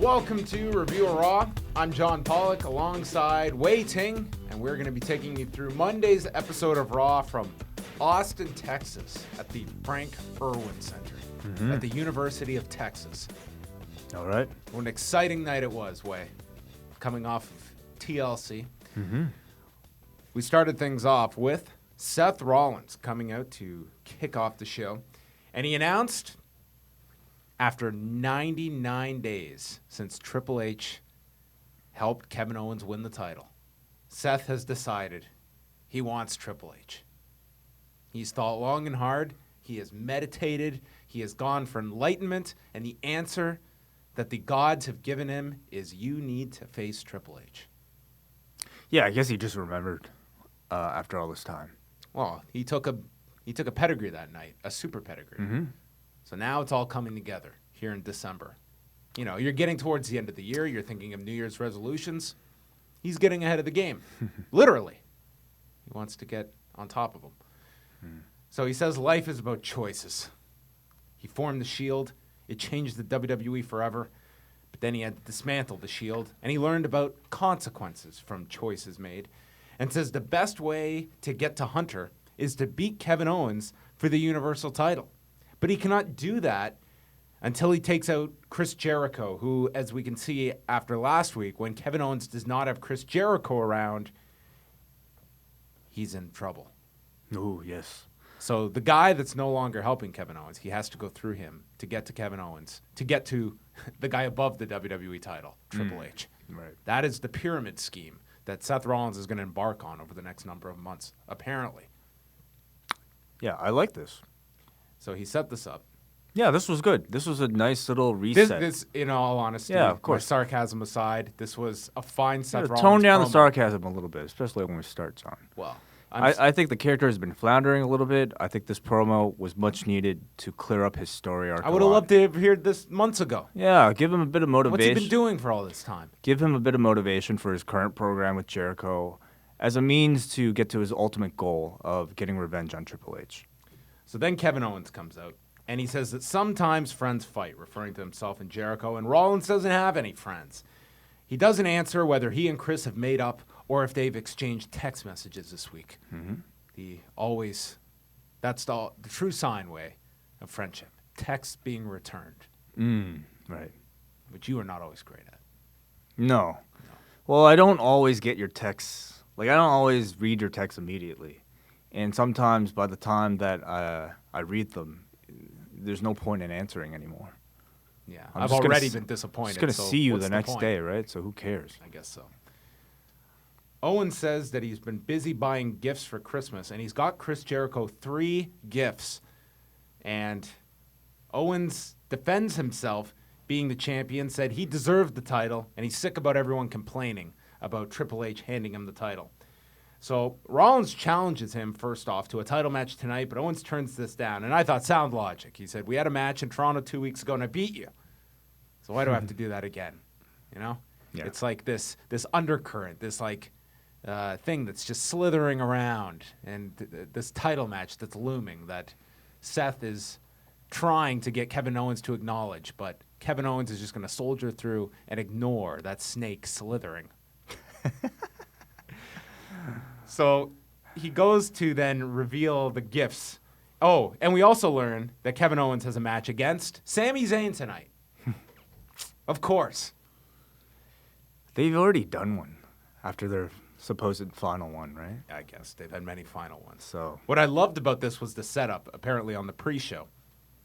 Welcome to Review-A-Raw. I'm John Pollock alongside Wai Ting, and we're going to be taking you through Monday's episode of Raw from Austin, Texas at the Frank Irwin Center at the University of Texas. All right. What an exciting night it was, Wai, coming off of TLC. We started things off with Seth Rollins coming out to kick off the show, and he announced after 99 days since Triple H helped Kevin Owens win the title, Seth has decided he wants Triple H. He's thought long and hard. He has meditated. He has gone for enlightenment. And the answer that the gods have given him is you need to face Triple H. Yeah, I guess he just remembered after all this time. Well, he took a pedigree that night, a super pedigree. So now it's all coming together here in December. You know, you're getting towards the end of the year. You're thinking of New Year's resolutions. He's getting ahead of the game, literally. He wants to get on top of them. So he says life is about choices. He formed the Shield. It changed the WWE forever. But then he had to dismantle the Shield. And he learned about consequences from choices made. And says the best way to get to Hunter is to beat Kevin Owens for the Universal title. But he cannot do that until he takes out Chris Jericho, who, as we can see after last week, when Kevin Owens does not have Chris Jericho around, he's in trouble. Oh, yes. So the guy that's no longer helping Kevin Owens, he has to go through him to get to Kevin Owens, to get to the guy above the WWE title, Triple H. Right. That is the pyramid scheme that Seth Rollins is going to embark on over the next number of months, apparently. Yeah, I like this. So he set this up. Yeah, this was good. This was a nice little reset. This, in all honesty, Yeah, of course. sarcasm aside, this was a fine Seth Rollins Tone down promo. the sarcasm a little bit, especially when we start, John. Well, I think the character has been floundering a little bit. I think this promo was much needed to clear up his story arc. I would have loved to have heard this months ago. Yeah, give him a bit of motivation. What's he been doing for all this time? Give him a bit of motivation for his current program with Jericho as a means to get to his ultimate goal of getting revenge on Triple H. So then Kevin Owens comes out, and he says that sometimes friends fight, referring to himself and Jericho, and Rollins doesn't have any friends. He doesn't answer whether he and Chris have made up or if they've exchanged text messages this week. That's the true sign way of friendship. Texts being returned. Right. Which you are not always great at. No. Well, I don't always get your texts. Like, I don't always read your texts immediately. And sometimes by the time that I read them, there's no point in answering anymore. Yeah, I'm I've already been disappointed. I'm just going to see you the next point? day, right? So who cares? I guess so. Owens says that he's been busy buying gifts for Christmas, and he's got Chris Jericho 3 gifts. And Owens defends himself, being the champion, said he deserved the title, and he's sick about everyone complaining about Triple H handing him the title. So Rollins challenges him, first off, to a title match tonight, but Owens turns this down. And I thought, sound logic. He said, we had a match in Toronto 2 weeks ago, and I beat you. So why do I have to do that again? You know? Yeah. It's like this undercurrent, this like thing that's just slithering around, and this title match that's looming that Seth is trying to get Kevin Owens to acknowledge, but Kevin Owens is just going to soldier through and ignore that snake slithering. So he goes to then reveal the gifts. Oh, and we also learn that Kevin Owens has a match against Sami Zayn tonight. Of course. They've already done one after their supposed final one, right? I guess they've had many final ones. So what I loved about this was the setup, apparently on the pre-show,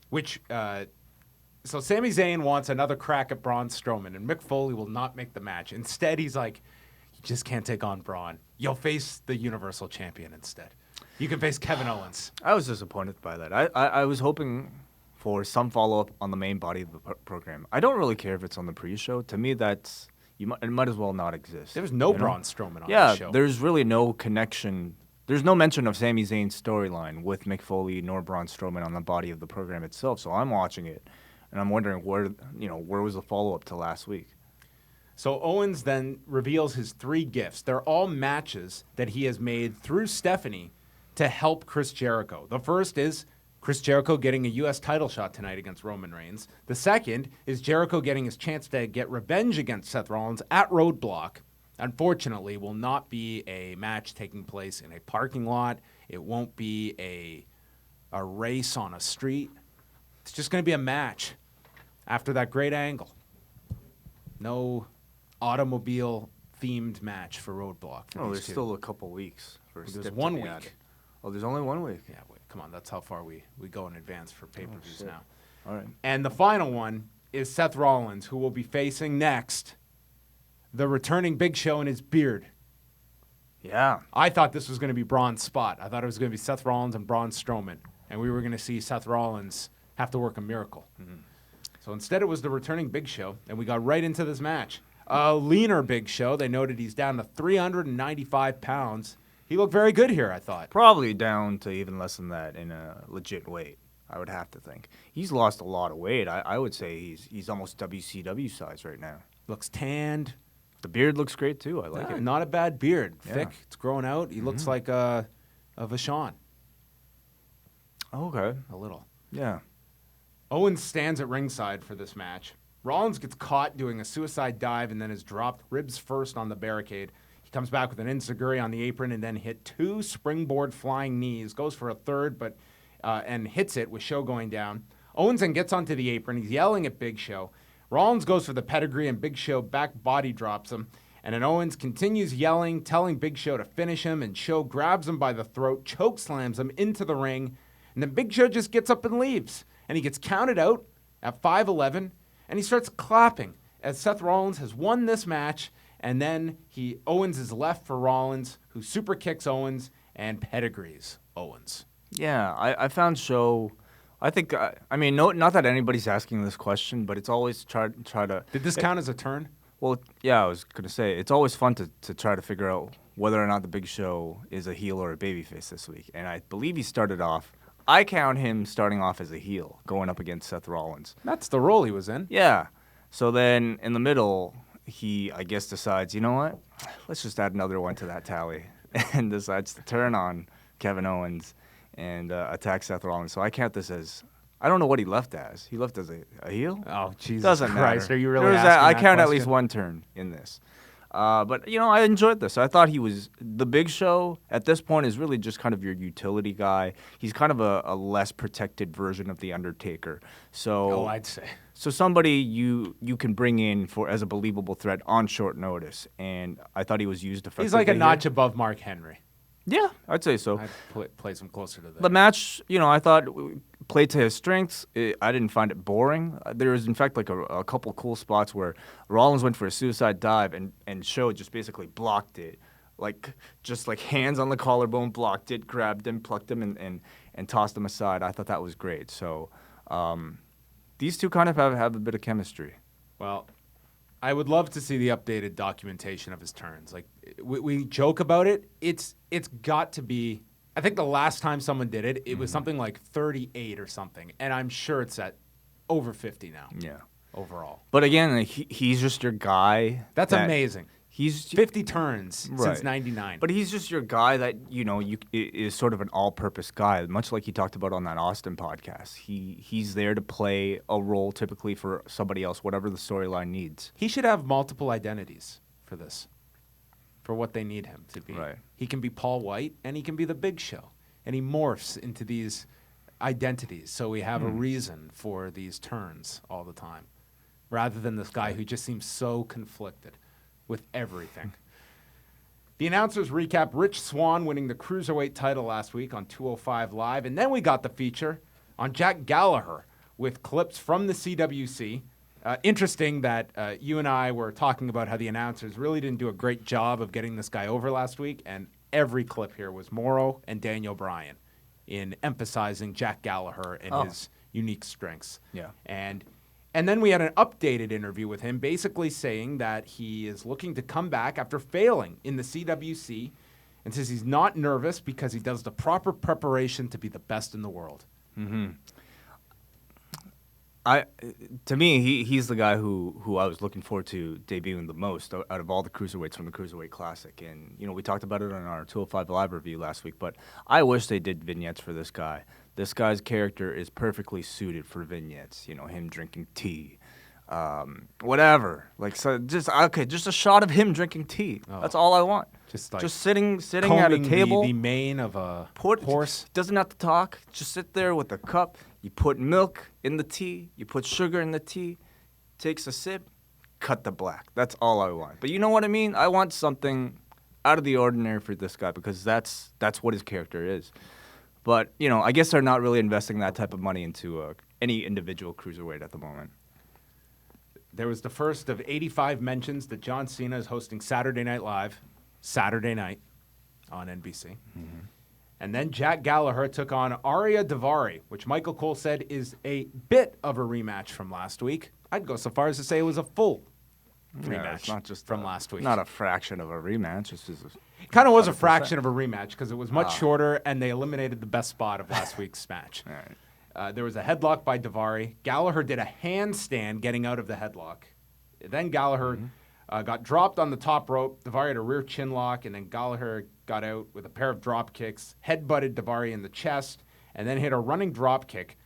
which so Sami Zayn wants another crack at Braun Strowman, and Mick Foley will not make the match. Instead, he's like, you just can't take on Braun. You'll face the Universal Champion instead. You can face Kevin Owens. I was disappointed by that. I was hoping for some follow-up on the main body of the program. I don't really care if it's on the pre-show. To me, it might as well not exist. There was no Braun Strowman on the show. Yeah, there's really no connection. There's no mention of Sami Zayn's storyline with Mick Foley nor Braun Strowman on the body of the program itself. So I'm watching it, and I'm wondering where was the follow-up to last week. So Owens then reveals his 3 gifts. They're all matches that he has made through Stephanie to help Chris Jericho. The first is Chris Jericho getting a U.S. title shot tonight against Roman Reigns. The second is Jericho getting his chance to get revenge against Seth Rollins at Roadblock. Unfortunately, will not be a match taking place in a parking lot. It won't be a race on a street. It's just going to be a match after that great angle. No automobile-themed match for Roadblock. There's still a couple weeks. There's 1 week. Added. Oh, there's only 1 week. Yeah, wait, come on. That's how far we go in advance for pay-per-views now. All right. And the final one is Seth Rollins, who will be facing next the returning Big Show and his beard. Yeah. I thought this was going to be Braun's spot. I thought it was going to be Seth Rollins and Braun Strowman, and we were going to see Seth Rollins have to work a miracle. Mm-hmm. So instead, it was the returning Big Show, and we got right into this match. A leaner Big Show. They noted he's down to 395 pounds. He looked very good here, I thought. Probably down to even less than that in a legit weight, I would have to think. He's lost a lot of weight. I would say he's almost WCW size right now. Looks tanned. The beard looks great, too. I like it. Not a bad beard. Yeah. Thick. It's growing out. He looks like a Vachon. Okay. A little. Yeah. Owens stands at ringside for this match. Rollins gets caught doing a suicide dive and then is dropped ribs first on the barricade. He comes back with an enziguri on the apron and then hit 2 springboard flying knees. Goes for a third, but and hits it with Show going down. Owens then gets onto the apron. He's yelling at Big Show. Rollins goes for the pedigree and Big Show back body drops him. And then Owens continues yelling, telling Big Show to finish him. And Show grabs him by the throat, choke slams him into the ring. And then Big Show just gets up and leaves. And he gets counted out at 5:11. And he starts clapping as Seth Rollins has won this match. And then Owens is left for Rollins, who super kicks Owens and pedigrees Owens. Yeah, I found Show. I think, not that anybody's asking this question, but it's always try to... Did this count as a turn? Well, yeah, I was going to say, it's always fun to try to figure out whether or not the Big Show is a heel or a babyface this week. And I believe he started off... I count him starting off as a heel, going up against Seth Rollins. That's the role he was in. Yeah. So then, in the middle, he, I guess, decides, you know what? Let's just add another one to that tally. And decides to turn on Kevin Owens and attack Seth Rollins. So I count this as... I don't know what he left as. He left as a heel? Oh, Jesus Doesn't Christ. matter. Are you really asking I that count question? at least one turn in this. But, I enjoyed this. I thought he was... The Big Show, at this point, is really just kind of your utility guy. He's kind of a less protected version of The Undertaker. So, I'd say. So somebody you can bring in as a believable threat on short notice. And I thought he was used effectively. He's like a here. notch above Mark Henry. Yeah, I'd say so. I'd place him closer to that. The match, I thought played to his strengths. I didn't find it boring. There was, in fact, like a couple cool spots where Rollins went for a suicide dive and Show just basically blocked it. Just hands on the collarbone, blocked it, grabbed him, plucked him, and tossed him aside. I thought that was great. So these two kind of have a bit of chemistry. Well, I would love to see the updated documentation of his turns. We joke about it. It's got to be. I think the last time someone did it, it was something like 38 or something, and I'm sure it's at over 50 now. Yeah, overall. But again, he's just your guy. That's amazing. He's 50 turns since Right. '99. But he's just your guy that is sort of an all-purpose guy, much like he talked about on that Austin podcast. He's there to play a role typically for somebody else, whatever the storyline needs. He should have multiple identities for this, for what they need him to be. Right. He can be Paul White, and he can be the Big Show, and he morphs into these identities, so we have a reason for these turns all the time, rather than this guy who just seems so conflicted with everything. The announcers recap Rich Swann winning the Cruiserweight title last week on 205 Live, and then we got the feature on Jack Gallagher with clips from the CWC. Interesting that you and I were talking about how the announcers really didn't do a great job of getting this guy over last week, and every clip here was Morrow and Daniel Bryan in emphasizing Jack Gallagher and his unique strengths. Yeah. And then we had an updated interview with him basically saying that he is looking to come back after failing in the CWC and says he's not nervous because he does the proper preparation to be the best in the world. Mm-hmm. To me, he's the guy who I was looking forward to debuting the most out of all the cruiserweights from the Cruiserweight Classic. And, we talked about it on our 205 Live review last week, but I wish they did vignettes for this guy. This guy's character is perfectly suited for vignettes. You know, him drinking tea, whatever. Like, so just a shot of him drinking tea. Oh. That's all I want. Just sitting at a table. The mane of a horse. Doesn't have to talk. Just sit there with a cup. You put milk in the tea. You put sugar in the tea. Takes a sip. Cut the black. That's all I want. But you know what I mean? I want something out of the ordinary for this guy because that's what his character is. But, you know, I guess they're not really investing that type of money into any individual cruiserweight at the moment. There was the first of 85 mentions that John Cena is hosting Saturday Night Live, Saturday night on NBC. Mm-hmm. And then Jack Gallagher took on Arya Daivari, which Michael Cole said is a bit of a rematch from last week. I'd go so far as to say it was a full rematch it's not just from last week. Not a fraction of a rematch. It kind of was a fraction of a rematch because it was much shorter, and they eliminated the best spot of last week's match. All right. There was a headlock by Daivari. Gallagher did a handstand getting out of the headlock. Then Gallagher got dropped on the top rope. Daivari had a rear chin lock, and then Gallagher got out with a pair of drop kicks, headbutted Daivari in the chest, and then hit a running drop kick.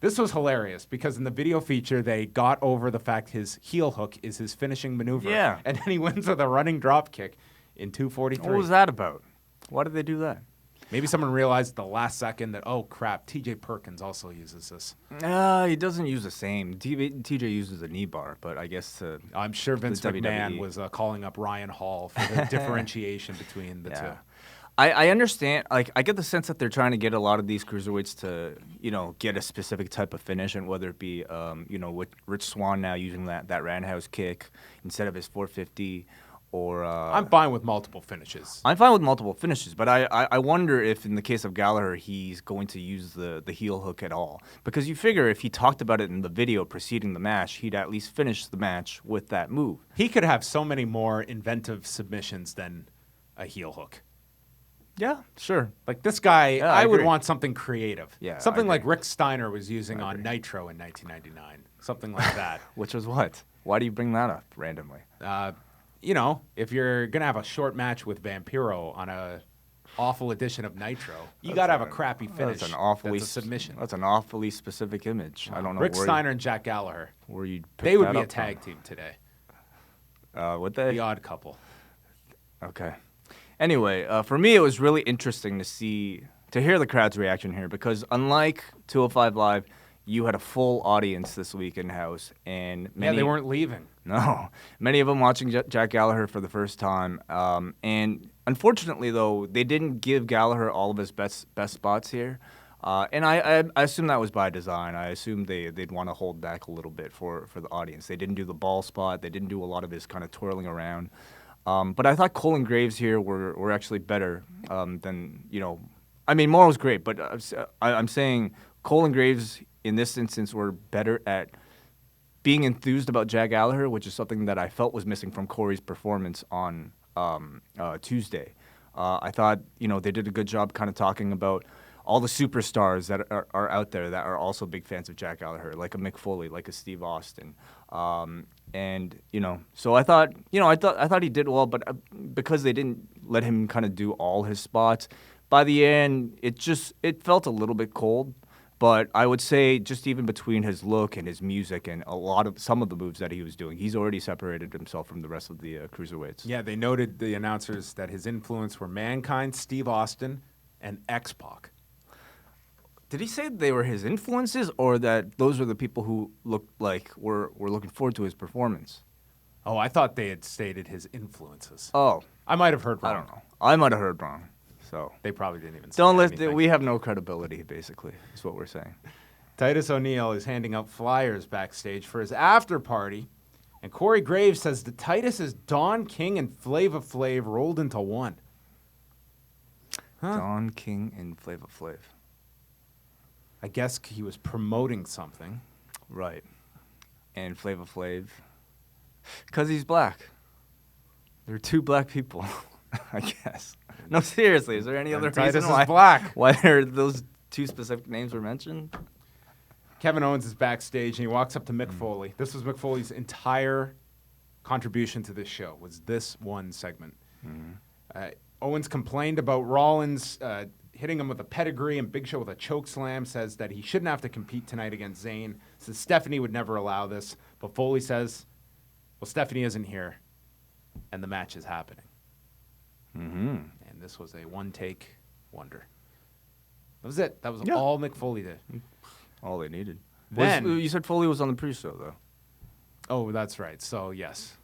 This was hilarious because in the video feature, they got over the fact his heel hook is his finishing maneuver. Yeah. And then he wins with a running drop kick in 2:43. What was that about? Why did they do that? Maybe someone realized at the last second that, oh, crap, TJ Perkins also uses this. He doesn't use the same. TJ uses a knee bar, but I guess I'm sure Vince McMahon was calling up Ryan Hall for the differentiation between the two. I understand. Like, I get the sense that they're trying to get a lot of these cruiserweights to, you know, get a specific type of finish, and whether it be, you know, with Rich Swann now using that roundhouse kick instead of his 450, or I'm fine with multiple finishes. I'm fine with multiple finishes, but I wonder if in the case of Gallagher he's going to use the heel hook at all, because you figure if he talked about it in the video preceding the match, he'd at least finish the match with that move. He could have so many more inventive submissions than a heel hook. Yeah, sure. Like this guy, I would want something creative. Yeah, something like Rick Steiner was using on Nitro in 1999. Something like that. Which was what? Why do you bring that up randomly? You know, if you're going to have a short match with Vampiro on a awful edition of Nitro, you got to have a crappy finish. That's a submission. That's an awfully specific image. I don't know. Rick Steiner and Jack Gallagher. Where you they would be a tag team today. Would they? The Odd Couple. Okay. Anyway, for me, it was really interesting to hear the crowd's reaction here, because unlike 205 Live, you had a full audience this week in-house, and they weren't leaving. No. Many of them watching Jack Gallagher for the first time. And unfortunately, though, they didn't give Gallagher all of his best spots here. And I assume that was by design. I assume they'd want to hold back a little bit for the audience. They didn't do the ball spot. They didn't do a lot of his kind of twirling around. But I thought Cole and Graves here were actually better than, you know, I mean, Morrow's great, but I'm saying Cole and Graves in this instance were better at being enthused about Jack Gallagher, which is something that I felt was missing from Corey's performance on Tuesday. I thought, you know, they did a good job kind of talking about all the superstars that are out there that are also big fans of Jack Gallagher, like a Mick Foley, like a Steve Austin. And, you know, so I thought he did well, but because they didn't let him kind of do all his spots, by the end, it felt a little bit cold. But I would say just even between his look and his music and some of the moves that he was doing, he's already separated himself from the rest of the cruiserweights. Yeah, they noted, the announcers, that his influence were Mankind, Steve Austin, and X-Pac. Did he say they were his influences, or that those were the people who looked like were looking forward to his performance? Oh, I thought they had stated his influences. Oh. I might have heard wrong. I don't know. I might have heard wrong. So they probably didn't even say anything. We have no credibility, basically, is what we're saying. Titus O'Neil is handing out flyers backstage for his after party, and Corey Graves says that Titus is Don King and Flava Flav rolled into one. Huh? Don King and Flava Flav. I guess he was promoting something. Right. And Flava Flav, because he's black. There are two black people, I guess. No, seriously, is there any other reason why those two specific names were mentioned? Kevin Owens is backstage, and he walks up to Mick Foley. This was Mick Foley's entire contribution to this show, was this one segment. Mm-hmm. Owens complained about Rollins hitting him with a pedigree, and Big Show with a choke slam, says that he shouldn't have to compete tonight against Zayn. Says Stephanie would never allow this. But Foley says, well, Stephanie isn't here, and the match is happening. Mm-hmm. And this was a one-take wonder. That was it. That was all Mick Foley did. All they needed. Then, you said Foley was on the pre-show, though. Oh, that's right. So, yes,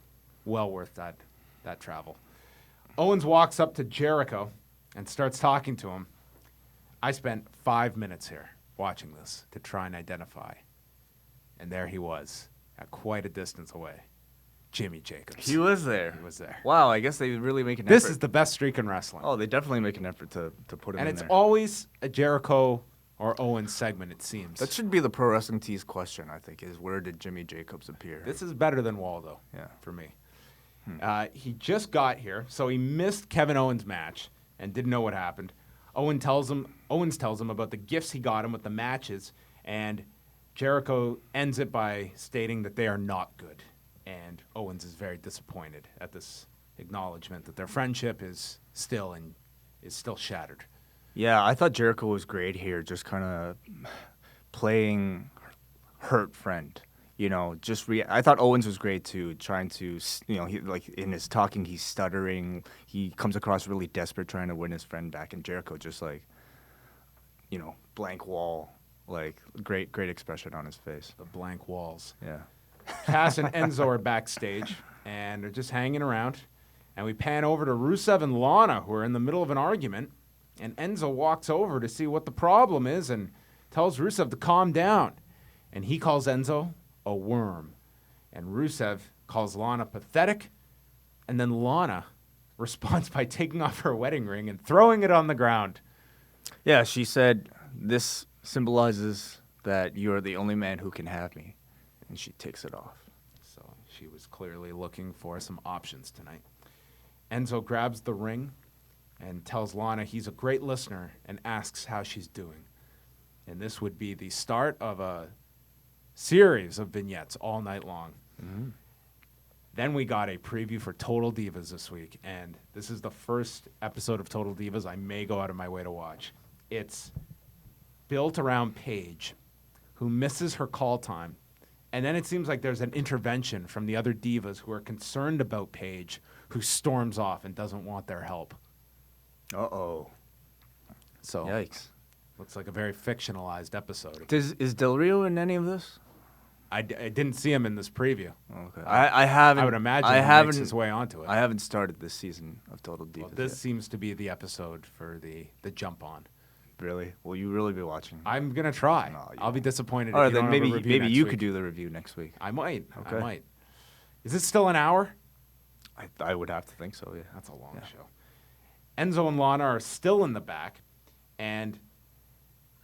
well worth that travel. Owens walks up to Jericho and starts talking to him. I spent 5 minutes here watching this to try and identify. And there he was, at quite a distance away. Jimmy Jacobs. He was there. He was there. Wow, I guess they really make an effort. This is the best streak in wrestling. Oh, they definitely make an effort to put him in there. And it's always a Jericho or Owens segment, it seems. That should be the Pro Wrestling Tees question, I think, is where did Jimmy Jacobs appear? This is better than Waldo, Yeah. for me. He just got here, so he missed Kevin Owens' match and didn't know what happened. Owens tells him about the gifts he got him with the matches, and Jericho ends it by stating that they are not good. And Owens is very disappointed at this acknowledgement that their friendship is still shattered. Yeah, I thought Jericho was great here, just kind of playing hurt friend. You know, I thought Owens was great too, trying to, he, like in his talking, he's stuttering. He comes across really desperate, trying to win his friend back. And Jericho just blank wall, like great expression on his face. The blank walls. Yeah. Cass and Enzo are backstage, and they're just hanging around. And we pan over to Rusev and Lana, who are in the middle of an argument. And Enzo walks over to see what the problem is and tells Rusev to calm down. And he calls Enzo a worm. And Rusev calls Lana pathetic. And then Lana responds by taking off her wedding ring and throwing it on the ground. Yeah, she said, this symbolizes that you are the only man who can have me. And she takes it off. So she was clearly looking for some options tonight. Enzo grabs the ring and tells Lana he's a great listener and asks how she's doing. And this would be the start of a series of vignettes all night long. Mm-hmm. Then we got a preview for Total Divas this week, and this is the first episode of Total Divas I may go out of my way to watch. It's built around Paige, who misses her call time. And then it seems like there's an intervention from the other divas who are concerned about Paige, who storms off and doesn't want their help. Uh-oh. So, Yikes. Looks like a very fictionalized episode. Is Del Rio in any of this? I didn't see him in this preview. Okay. I haven't. I would imagine he makes his way onto it. I haven't started this season of Total Divas. Well, this yet. seems to be the episode for the jump on. Really? Will you really be watching? I'm going to try. No, I'll be disappointed All right, if you then don't have a review maybe next you week. could do the review next week. I might. Okay. I might. Is it still an hour? I would have to think so, yeah. That's a long show. Enzo and Lana are still in the back, and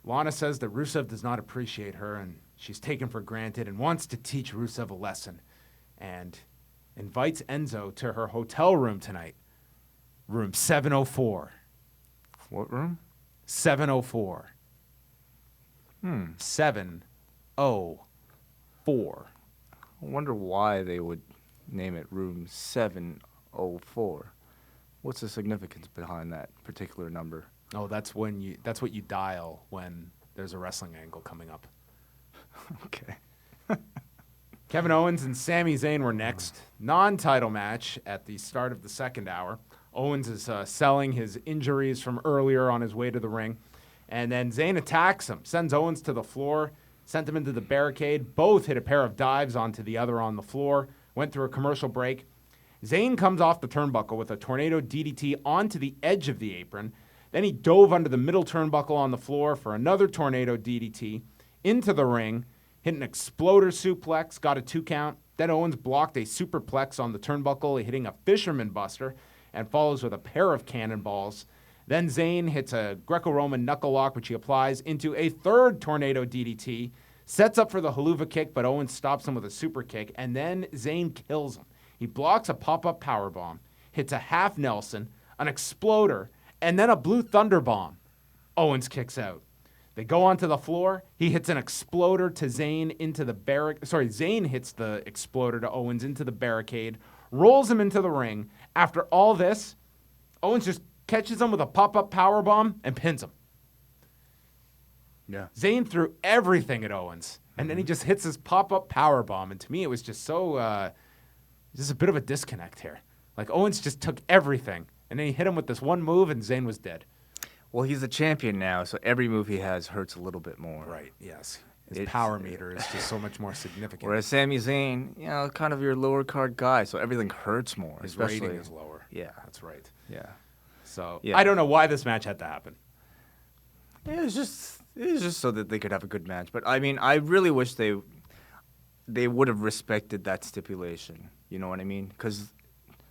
Lana says that Rusev does not appreciate her, and she's taken for granted and wants to teach Rusev a lesson, and invites Enzo to her hotel room tonight, room 704. What room? 704. 704. I wonder why they would name it room 704. What's the significance behind that particular number? Oh, that's what you dial when there's a wrestling angle coming up. Okay. Kevin Owens and Sami Zayn were next. Non-title match at the start of the second hour. Owens is selling his injuries from earlier on his way to the ring. And then Zayn attacks him, sends Owens to the floor, sent him into the barricade. Both hit a pair of dives onto the other on the floor, went through a commercial break. Zayn comes off the turnbuckle with a tornado DDT onto the edge of the apron. Then he dove under the middle turnbuckle on the floor for another tornado DDT, into the ring, hit an exploder suplex, got a 2 count. Then Owens blocked a superplex on the turnbuckle, hitting a fisherman buster, and follows with a pair of cannonballs. Then Zayn hits a Greco-Roman knuckle lock, which he applies into a third tornado DDT, sets up for the haluva kick, but Owens stops him with a super kick, and then Zayn kills him. He blocks a pop-up powerbomb, hits a half Nelson, an exploder, and then a blue thunder bomb. Owens kicks out. They go onto the floor. He hits an exploder to Zayn into the Zayn hits the exploder to Owens into the barricade, rolls him into the ring. After all this, Owens just catches him with a pop-up powerbomb and pins him. Yeah. Zayn threw everything at Owens, and then he just hits his pop-up powerbomb. And to me, it was just so just a bit of a disconnect here. Like, Owens just took everything, and then he hit him with this one move, and Zayn was dead. Well, he's the champion now, so every move he has hurts a little bit more. Right, yes. His power meter is just so much more significant. Whereas Sami Zayn, kind of your lower card guy, so everything hurts more. His especially, rating is lower. Yeah. That's right. Yeah. So, yeah. I don't know why this match had to happen. It was just so that they could have a good match. But, I mean, I really wish they would have respected that stipulation. You know what I mean? Because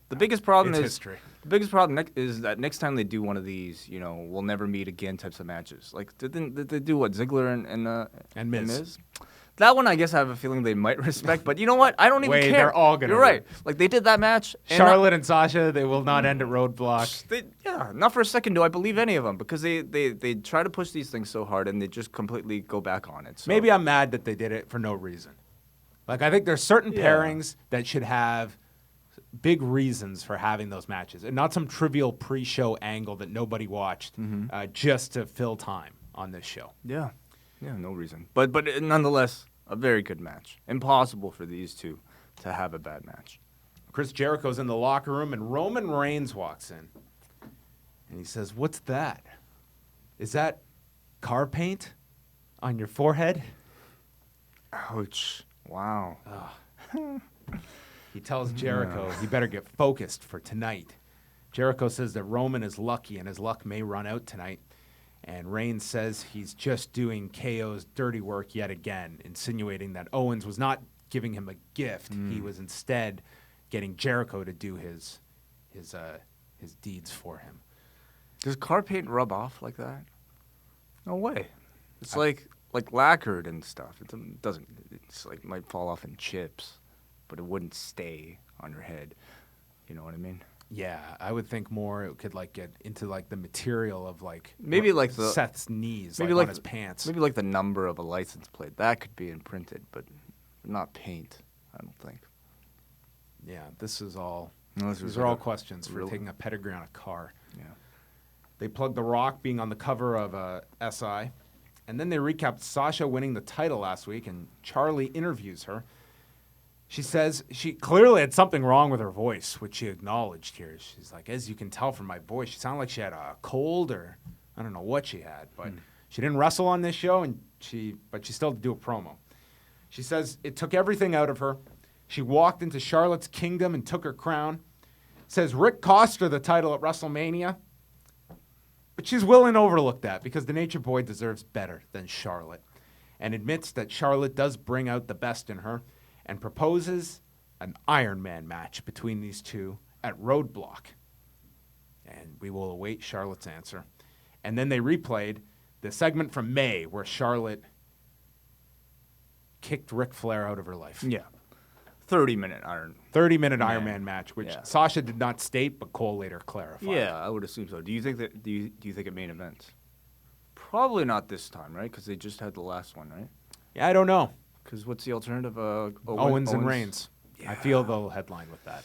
the biggest problem is history. The biggest problem is that next time they do one of these, we'll never meet again types of matches. Like, did they do what, Ziggler and Miz? That one, I guess I have a feeling they might respect. But you know what? I don't even care. They're all gonna. You're right. Like, they did that match. Charlotte and Sasha, they will not end at Roadblock. Not for a second do I believe any of them, because they try to push these things so hard and they just completely go back on it. So. Maybe I'm mad that they did it for no reason. Like, I think there's certain pairings that should have big reasons for having those matches, and not some trivial pre-show angle that nobody watched just to fill time on this show. Yeah, no reason. But nonetheless, a very good match. Impossible for these two to have a bad match. Chris Jericho's in the locker room, and Roman Reigns walks in, and he says, "What's that? Is that car paint on your forehead?" Ouch. Wow. He tells Jericho he better get focused for tonight. Jericho says that Roman is lucky and his luck may run out tonight. And Reigns says he's just doing KO's dirty work yet again, insinuating that Owens was not giving him a gift. He was instead getting Jericho to do his deeds for him. Does car paint rub off like that? No way. It's like lacquered and stuff. It doesn't. It's like might fall off in chips, but it wouldn't stay on your head. You know what I mean? Yeah, I would think more it could like get into like the material of like maybe like the Seth's knees, maybe like like on his pants. Maybe like the number of a license plate that could be imprinted, but not paint. I don't think. Yeah, this is all. These are all questions for taking a pedigree on a car. Yeah. They plugged The Rock being on the cover of SI, and then they recapped Sasha winning the title last week, and Charlie interviews her. She says she clearly had something wrong with her voice, which she acknowledged here. She's like, as you can tell from my voice, she sounded like she had a cold or I don't know what she had, but she didn't wrestle on this show, but she still did do a promo. She says it took everything out of her. She walked into Charlotte's kingdom and took her crown. Says Rick cost her the title at WrestleMania, but she's willing to overlook that because the Nature Boy deserves better than Charlotte, and admits that Charlotte does bring out the best in her, and proposes an Ironman match between these two at Roadblock. And we will await Charlotte's answer. And then they replayed the segment from May where Charlotte kicked Ric Flair out of her life. Yeah. 30-minute Ironman match, which Sasha did not state, but Cole later clarified. Yeah, I would assume so. Do you think it main events? Probably not this time, right? Because they just had the last one, right? Yeah, I don't know. Because what's the alternative? Owens and Reigns. Yeah. I feel they'll headline with that.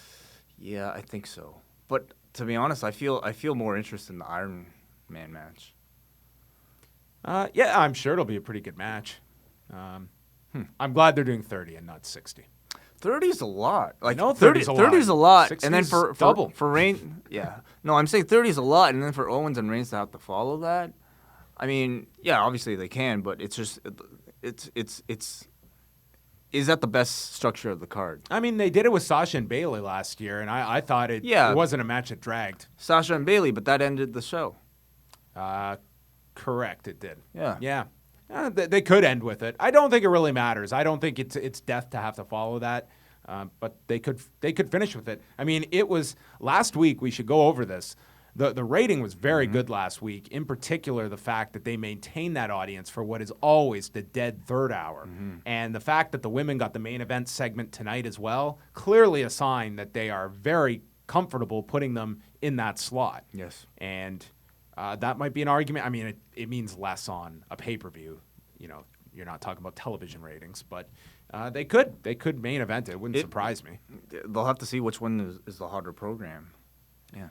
Yeah, I think so. But to be honest, I feel more interest in the Iron Man match. Yeah, I'm sure it'll be a pretty good match. I'm glad they're doing 30 and not 60. 30 is a lot. Like, no, 30 is a lot. 30 is a lot. 60 and then double. For Reigns, yeah. No, I'm saying 30 is a lot, and then for Owens and Reigns to have to follow that, I mean, yeah, obviously they can, but it's just is that the best structure of the card? I mean, they did it with Sasha and Bayley last year, and I thought it wasn't a match that dragged. Sasha and Bayley, but that ended the show. Correct, it did. Yeah. Yeah. They could end with it. I don't think it really matters. I don't think it's death to have to follow that, but they could finish with it. I mean, it was last week. We should go over this. The rating was very good last week. In particular, the fact that they maintained that audience for what is always the dead third hour, and the fact that the women got the main event segment tonight as well, clearly a sign that they are very comfortable putting them in that slot. Yes, and. That might be an argument. I mean, it means less on a pay-per-view. You know, you're not talking about television ratings, but they could main event it. It wouldn't surprise me. They'll have to see which one is the harder program. Yeah.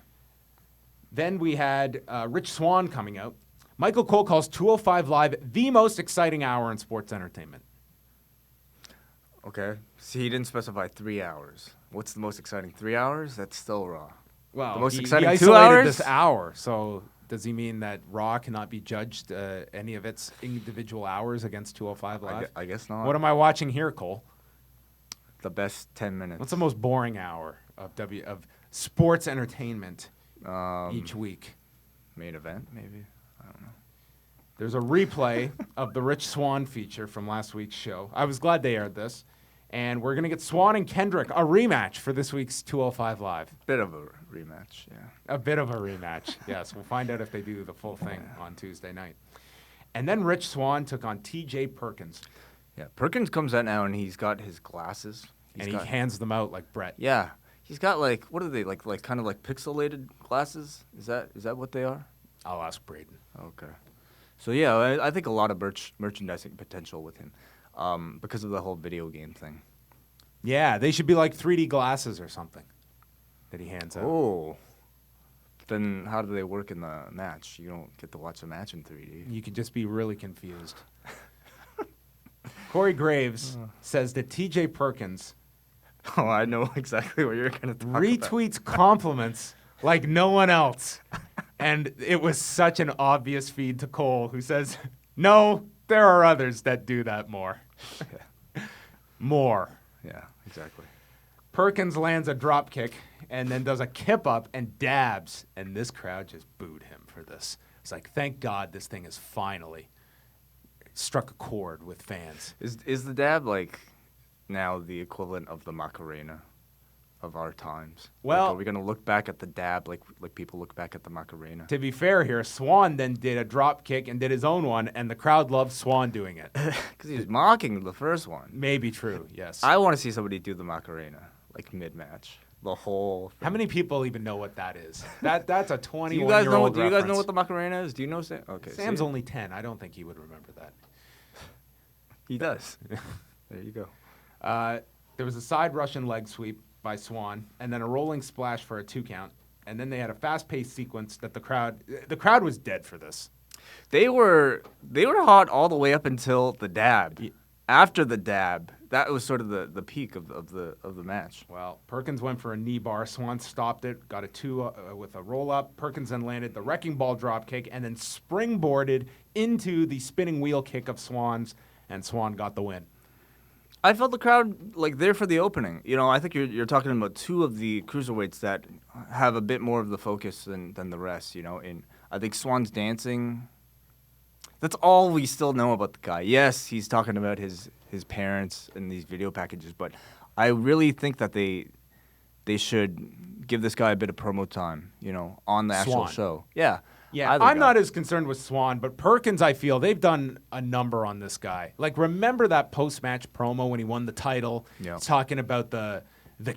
Then we had Rich Swann coming out. Michael Cole calls 205 Live the most exciting hour in sports entertainment. Okay. See, he didn't specify 3 hours. What's the most exciting? 3 hours? That's still Raw. Well, the most he exciting 2 isolated hours? this hour, so does he mean that Raw cannot be judged any of its individual hours against 205 Live? I guess not. What am I watching here, Cole? The best 10 minutes. What's the most boring hour of sports entertainment each week? Main event, maybe? I don't know. There's a replay of the Rich Swann feature from last week's show. I was glad they aired this. And we're going to get Swann and Kendrick, a rematch for this week's 205 Live. Bit of a rematch, yeah. A bit of a rematch, yes. We'll find out if they do the full thing on Tuesday night. And then Rich Swann took on T.J. Perkins. Yeah, Perkins comes out now and he's got his glasses. He hands them out like Brett. Yeah. He's got like, what are they, like kind of like pixelated glasses? Is that what they are? I'll ask Braden. Okay. So yeah, I think a lot of merchandising potential with him. Because of the whole video game thing. Yeah, they should be like 3D glasses or something that he hands out. Oh. Then how do they work in the match? You don't get to watch the match in 3D. You could just be really confused. Corey Graves says that T.J. Perkins Oh, I know exactly what you're going to talk retweets compliments like no one else. And it was such an obvious feed to Cole, who says, no, there are others that do that more. More. Yeah, exactly. Perkins lands a drop kick and then does a kip up and dabs, and this crowd just booed him for this. It's like, thank God this thing has finally struck a chord with fans. Is the dab like now the equivalent of the Macarena of our times? Well, like, are we gonna look back at the dab like people look back at the Macarena? To be fair here, Swann then did a drop kick and did his own one, and the crowd loved Swann doing it. Because he was mocking the first one. Maybe true, yes. I want to see somebody do the Macarena like mid-match. The whole thing. How many people even know what that is? That's a 21-year-old Do you guys know what the Macarena is? Do you know Sam? Okay. Sam's only 10. I don't think he would remember that. He does. There you go. There was a side Russian leg sweep by Swann, and then a rolling splash for a 2 count. And then they had a fast-paced sequence that the crowd was dead for this. They were hot all the way up until the dab. After the dab, that was sort of the peak of the match. Well, Perkins went for a knee bar. Swann stopped it, got a 2 with a roll-up. Perkins then landed the wrecking ball drop kick and then springboarded into the spinning wheel kick of Swann's, and Swann got the win. I felt the crowd like there for the opening. You know, I think you're talking about 2 of the cruiserweights that have a bit more of the focus than the rest. You know, and I think Swann's dancing. That's all we still know about the guy. Yes, he's talking about his parents in these video packages, but I really think that they should give this guy a bit of promo time, you know, on the actual show. Yeah. Yeah, I'm not as concerned with Swann, but Perkins, I feel, they've done a number on this guy. Like, remember that post-match promo when he won the title? Yeah. Talking about the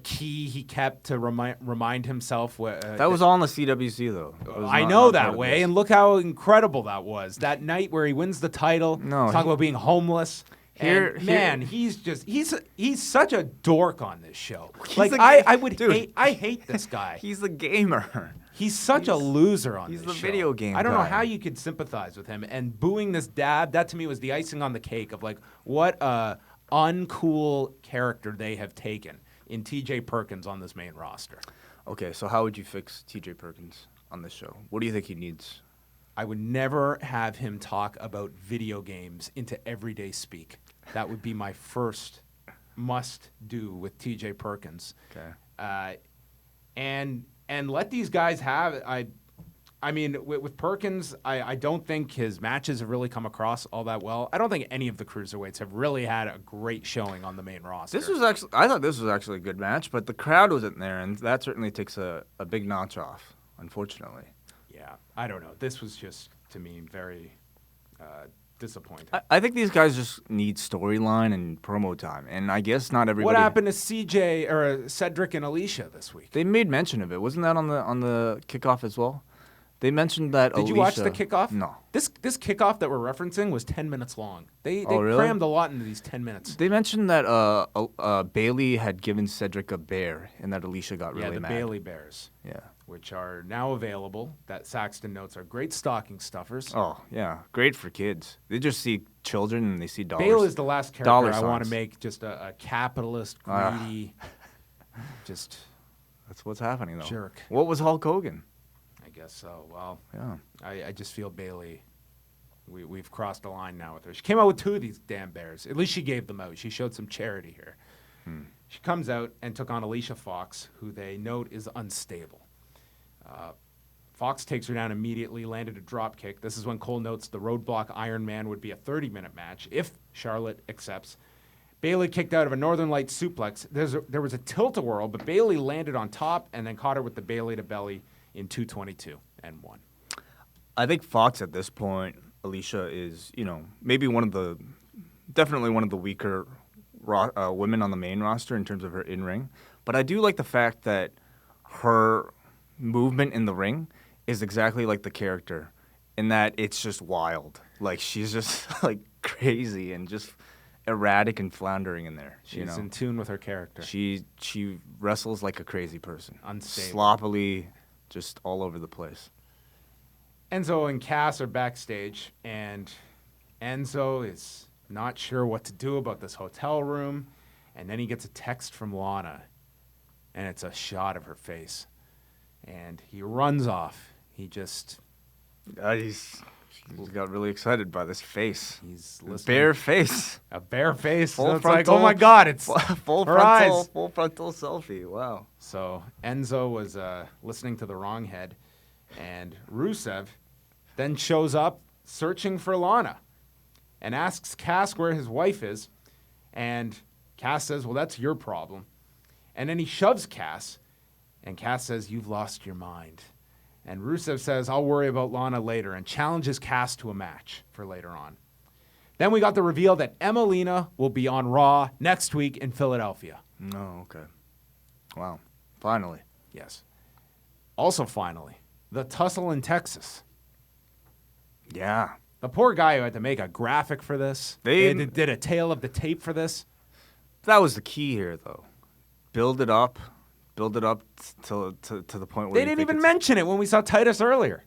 key he kept to remind himself. That was all on the CWC, though. I know that way, and look how incredible that was. That night where he wins the title, talking about being homeless. He's such a dork on this show. Like, I hate this guy. He's the gamer. He's such a loser on this show. He's the video game I don't know guy. how you could sympathize with him. And booing this dab, that to me was the icing on the cake of, like, what a uncool character they have taken in T.J. Perkins on this main roster. Okay, so how would you fix T.J. Perkins on this show? What do you think he needs? I would never have him talk about video games into everyday speak. That would be my first must-do with T.J. Perkins. Okay. And let these guys have it. I mean, with Perkins, I don't think his matches have really come across all that well. I don't think any of the cruiserweights have really had a great showing on the main roster. I thought this was actually a good match, but the crowd wasn't there, and that certainly takes a big notch off, unfortunately. Yeah, I don't know. This was just, to me, very disappointing. I think these guys just need storyline and promo time, and I guess not everybody. What happened to CJ or Cedric and Alicia this week? They made mention of it. Wasn't that on the kickoff as well? They mentioned that. Did you watch the kickoff? No. This kickoff that we're referencing was 10 minutes long. They really? crammed a lot into these 10 minutes. They mentioned that Bayley had given Cedric a bear, and that Alicia got really mad. Yeah, the Bayley Bears. Yeah. which are now available. That Saxton notes are great stocking stuffers. Oh, yeah. Great for kids. They just see children and they see dollars. Bale is the last character dollar I want to signs. make just a capitalist, greedy, just That's what's happening, though. jerk. What was Hulk Hogan? I guess so. Well, Yeah. I just feel Bayley, we've crossed a line now with her. She came out with 2 of these damn bears. At least she gave them out. She showed some charity here. She comes out and took on Alicia Fox, who they note is unstable. Fox takes her down immediately, landed a drop kick. This is when Cole notes the Roadblock Ironman would be a 30-minute match if Charlotte accepts. Bayley kicked out of a Northern Lights suplex. There was a tilt-a-whirl, but Bayley landed on top and then caught her with the Bayley to belly in 2:22 and won. I think Fox at this point, Alicia is, maybe definitely one of the weaker women on the main roster in terms of her in-ring. But I do like the fact that her movement in the ring is exactly like the character in that it's just wild. Like, she's just, like, crazy and just erratic and floundering in there. She's in tune with her character. She wrestles like a crazy person. Unstable. Sloppily, just all over the place. Enzo and Cass are backstage, and Enzo is not sure what to do about this hotel room, and then he gets a text from Lana, and it's a shot of her face, and he runs off. He just... He's got really excited by this face. He's listening. Bare face. A bare face. Full So it's frontal, like, oh my God, it's full her eyes. frontal selfie. Wow. So Enzo was listening to the wrong head, and Rusev then shows up searching for Lana and asks Cass where his wife is, and Cass says, well, that's your problem. And then he shoves Cass, and Cass says, you've lost your mind. And Rusev says, I'll worry about Lana later, and challenges Cass to a match for later on. Then we got the reveal that Emelina will be on Raw next week in Philadelphia. No, okay. Wow. Finally. Yes. Also, finally, the tussle in Texas. Yeah. The poor guy who had to make a graphic for this. They did a tale of the tape for this. That was the key here, though. Build it up to the point where They didn't even mention it when we saw Titus earlier.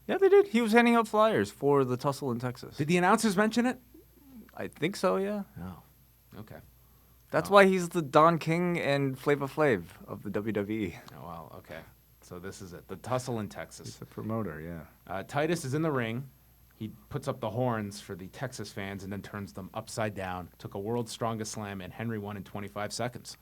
Yeah, they did. He was handing out flyers for the tussle in Texas. Did the announcers mention it? I think so, yeah. Oh, okay. That's why he's the Don King and Flava Flav of the WWE. Oh, well, okay. So this is it. The tussle in Texas. He's the promoter, yeah. Titus is in the ring. He puts up the horns for the Texas fans and then turns them upside down. Took a World's Strongest Slam, and Henry won in 25 seconds.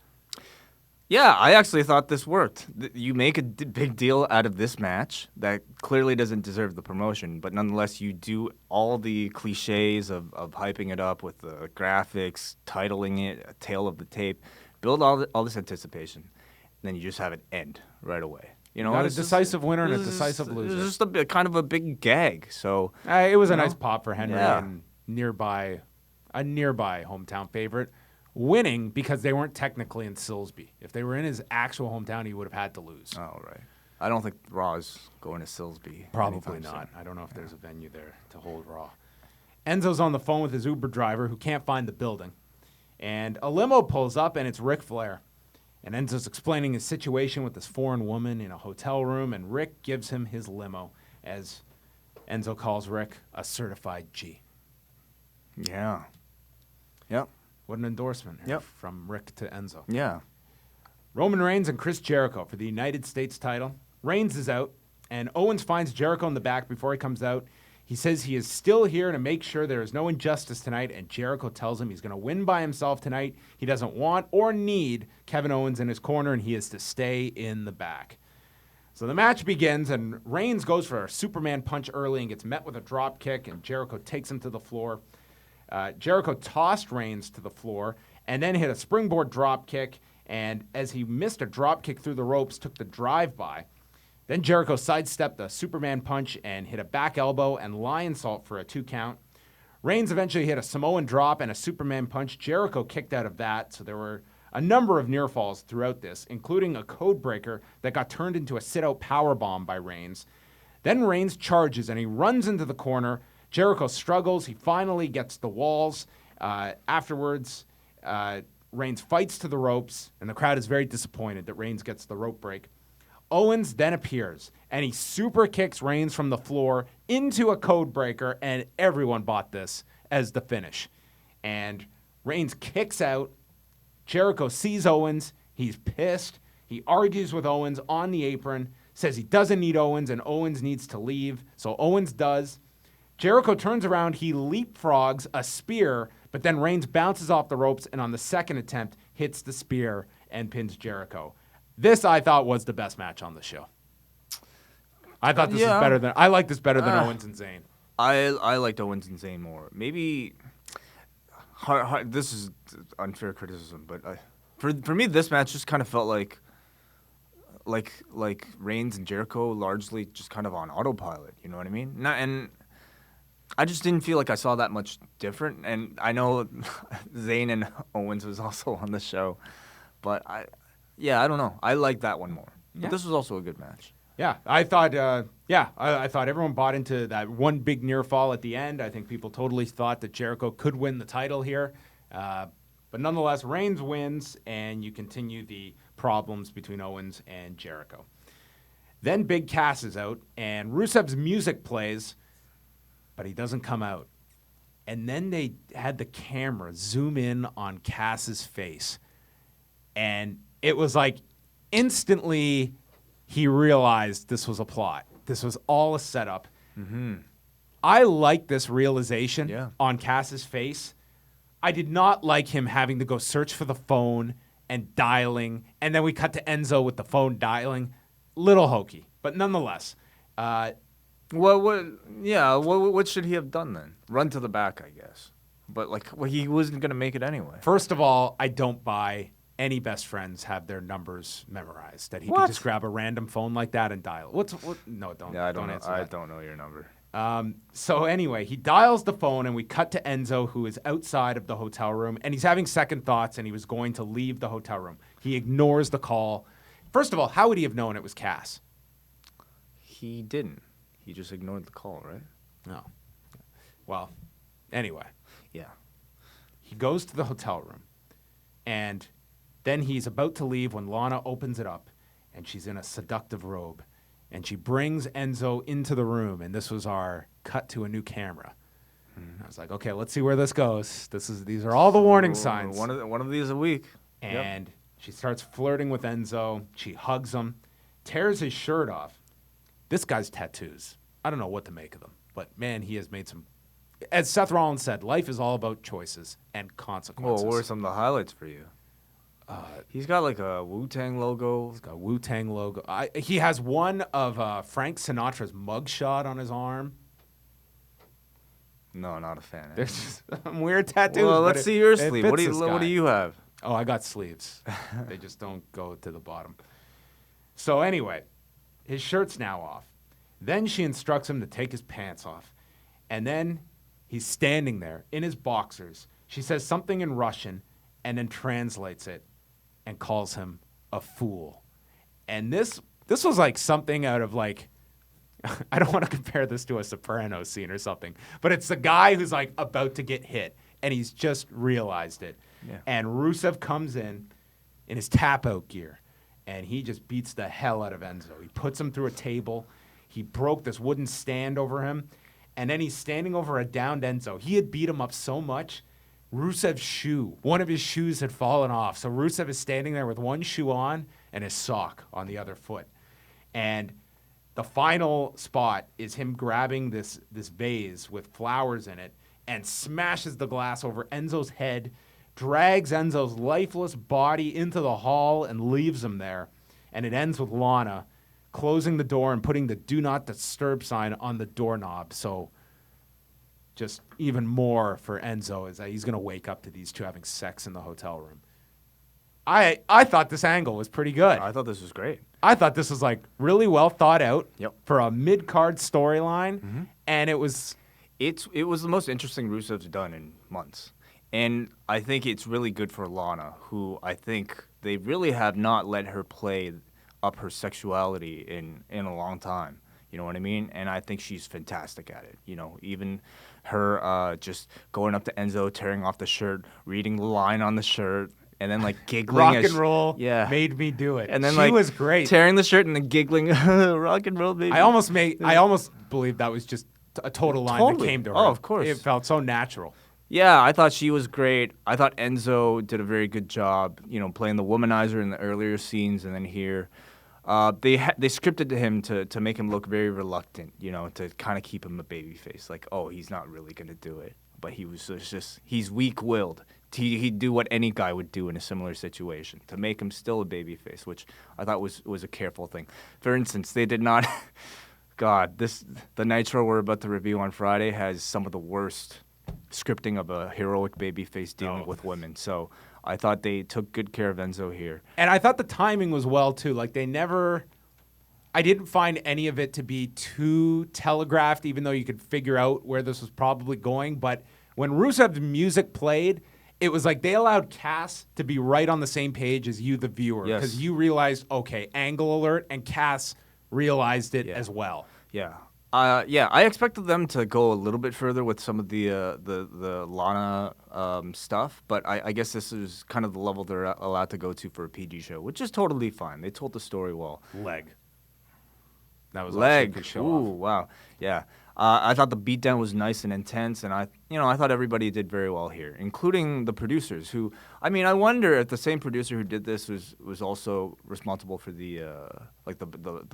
Yeah, I actually thought this worked. You make a big deal out of this match that clearly doesn't deserve the promotion, but nonetheless you do all the cliches of hyping it up with the graphics, titling it, a tale of the tape, build all this anticipation, and then you just have it end right away. You know, got a decisive winner and a decisive loser. It's just kind of a big gag. So it was a nice pop for Henry and a nearby hometown favorite. Winning because they weren't technically in Silsby. If they were in his actual hometown, he would have had to lose. Oh, right. I don't think Raw is going to Silsby. Probably not. I don't know if there's a venue there to hold Raw. Enzo's on the phone with his Uber driver who can't find the building. And a limo pulls up, and it's Ric Flair. And Enzo's explaining his situation with this foreign woman in a hotel room, and Rick gives him his limo as Enzo calls Rick a certified G. Yeah. Yep. What an endorsement from Rick to Enzo. Yeah. Roman Reigns and Chris Jericho for the United States title. Reigns is out, and Owens finds Jericho in the back before he comes out. He says he is still here to make sure there is no injustice tonight, and Jericho tells him he's going to win by himself tonight. He doesn't want or need Kevin Owens in his corner, and he is to stay in the back. So the match begins, and Reigns goes for a Superman punch early and gets met with a drop kick, and Jericho takes him to the floor. Jericho tossed Reigns to the floor and then hit a springboard drop kick, and as he missed a drop kick through the ropes, took the drive-by. Then Jericho sidestepped a Superman punch and hit a back elbow and lion salt for a 2 count. Reigns eventually hit a Samoan drop and a Superman punch. Jericho kicked out of that, so there were a number of near falls throughout this, including a code breaker that got turned into a sit-out powerbomb by Reigns. Then Reigns charges and he runs into the corner. Jericho struggles. He finally gets the walls. Afterwards, Reigns fights to the ropes, and the crowd is very disappointed that Reigns gets the rope break. Owens then appears, and he super kicks Reigns from the floor into a code breaker, and everyone bought this as the finish. And Reigns kicks out. Jericho sees Owens. He's pissed. He argues with Owens on the apron, says he doesn't need Owens, and Owens needs to leave. So Owens does. Jericho turns around. He leapfrogs a spear, but then Reigns bounces off the ropes, and on the second attempt, hits the spear and pins Jericho. This, I thought, was the best match on the show. I thought this was better than... I like this better than Owens and Zayn. I liked Owens and Zayn more. Maybe... this is unfair criticism, but for me, this match just kind of felt like Reigns and Jericho largely just kind of on autopilot. You know what I mean? And I just didn't feel like I saw that much different. And I know Zayn and Owens was also on the show, but I don't know. I like that one more. Yeah. But this was also a good match. Yeah, I thought. I thought everyone bought into that one big near fall at the end. I think people totally thought that Jericho could win the title here, but nonetheless, Reigns wins, and you continue the problems between Owens and Jericho. Then Big Cass is out, and Rusev's music plays, but he doesn't come out. And then they had the camera zoom in on Cass's face, and it was like instantly. He realized this was a plot. This was all a setup. Mm-hmm. I like this realization on Cass's face. I did not like him having to go search for the phone and dialing, and then we cut to Enzo with the phone dialing. Little hokey, but nonetheless. What should he have done then? Run to the back, I guess. But he wasn't going to make it anyway. First of all, I don't buy any best friends have their numbers memorized. That he could just grab a random phone like that and dial. No, don't. Yeah, I don't know. Answer I that. don't know your number. So anyway, he dials the phone, and we cut to Enzo, who is outside of the hotel room, and he's having second thoughts, and he was going to leave the hotel room. He ignores the call. First of all, how would he have known it was Cass? He didn't. He just ignored the call, right? No. Well, anyway. Yeah. He goes to the hotel room, and then he's about to leave when Lana opens it up, and she's in a seductive robe. And she brings Enzo into the room, and this was our cut to a new camera. I was like, okay, let's see where this goes. These are all the warning signs. One of these a week. And she starts flirting with Enzo. She hugs him, tears his shirt off. This guy's tattoos. I don't know what to make of them, but man, he has made some. As Seth Rollins said, life is all about choices and consequences. Well, what are some of the highlights for you? He's got like a Wu-Tang logo. He's got a Wu-Tang logo. He has one of Frank Sinatra's mugshot on his arm. No, not a fan. There's just some weird tattoos. Well, let's see your sleeve. What do you have? Oh, I got sleeves. They just don't go to the bottom. So anyway, his shirt's now off. Then she instructs him to take his pants off. And then he's standing there in his boxers. She says something in Russian and then translates it and calls him a fool. And this was like something out of like, I don't want to compare this to a Sopranos scene or something, but it's the guy who's like about to get hit and he's just realized it. Yeah. And Rusev comes in his tap-out gear and he just beats the hell out of Enzo. He puts him through a table. He broke this wooden stand over him, and then he's standing over a downed Enzo. He had beat him up so much, Rusev's shoe, one of his shoes had fallen off. So Rusev is standing there with one shoe on and his sock on the other foot. And the final spot is him grabbing this vase with flowers in it and smashes the glass over Enzo's head, drags Enzo's lifeless body into the hall and leaves him there. And it ends with Lana closing the door and putting the do not disturb sign on the doorknob. So just even more for Enzo is that he's going to wake up to these two having sex in the hotel room. I thought this angle was pretty good. I thought this was great. I thought this was like really well thought out for a mid-card storyline, and it was the most interesting Rusev's done in months. And I think it's really good for Lana, who I think they really have not let her play up her sexuality in a long time. You know what I mean? And I think she's fantastic at it. You know, even her just going up to Enzo, tearing off the shirt, reading the line on the shirt. and then like giggling. Rock and roll made me do it. And then she like was great. tearing the shirt and then giggling. Rock and roll, baby. I almost believed that was just a total line that came to her. Oh, of course. It felt so natural. Yeah, I thought she was great. I thought Enzo did a very good job, playing the womanizer in the earlier scenes, and then here. They scripted him to make him look very reluctant, to kind of keep him a babyface. Like, oh, he's not really going to do it. But he was just he's weak-willed. He'd do what any guy would do in a similar situation, to make him still a babyface, which I thought was a careful thing. For instance, they did not... God, the Nitro we're about to review on Friday has some of the worst scripting of a heroic babyface dealing with women. So I thought they took good care of Enzo here. And I thought the timing was well, too. Like, I didn't find any of it to be too telegraphed, even though you could figure out where this was probably going. But when Rusev's music played, it was like they allowed Cass to be right on the same page as you, the viewer. Because you realized, okay, angle alert, and Cass realized it as well. Yeah. I expected them to go a little bit further with some of the Lana stuff, but I guess this is kind of the level they're allowed to go to for a PG show, which is totally fine. They told the story well. That was leg. Good show Ooh, wow. Yeah. I thought the beatdown was nice and intense, and I thought everybody did very well here, including the producers. Who, I wonder if the same producer who did this was also responsible for the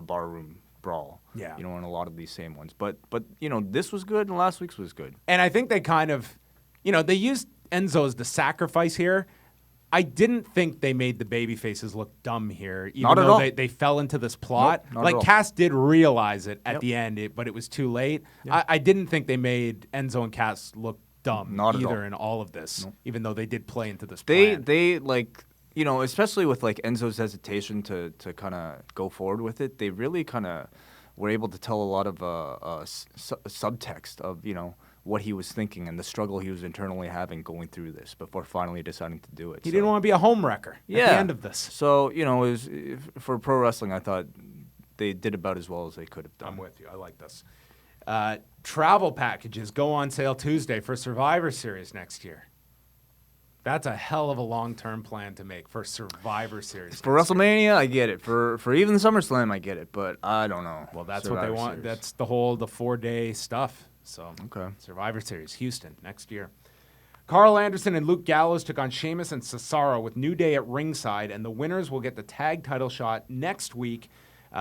barroom brawl. Yeah. And a lot of these same ones. But this was good, and last week's was good. And I think they kind of, they used Enzo as the sacrifice here. I didn't think they made the baby faces look dumb here, even Not at though all. they fell into this plot. Nope, not at all. Cass did realize it at the end, but it was too late. Yep. I didn't think they made Enzo and Cass look dumb either in all of this, even though they did play into this plan. They especially with like Enzo's hesitation to kind of go forward with it, they really kind of were able to tell a lot of subtext of, what he was thinking and the struggle he was internally having going through this before finally deciding to do it. He didn't want to be a homewrecker at the end of this. So, for pro wrestling, I thought they did about as well as they could have done. I'm with you. I like this. Travel packages go on sale Tuesday for Survivor Series next year. That's a hell of a long-term plan to make for Survivor Series. For WrestleMania, I get it. For even SummerSlam, I get it. But I don't know. Well, that's Survivor what they want. Series. That's the 4-day stuff. So, okay. Survivor Series, Houston, next year. Carl Anderson and Luke Gallows took on Sheamus and Cesaro with New Day at ringside, and the winners will get the tag title shot next week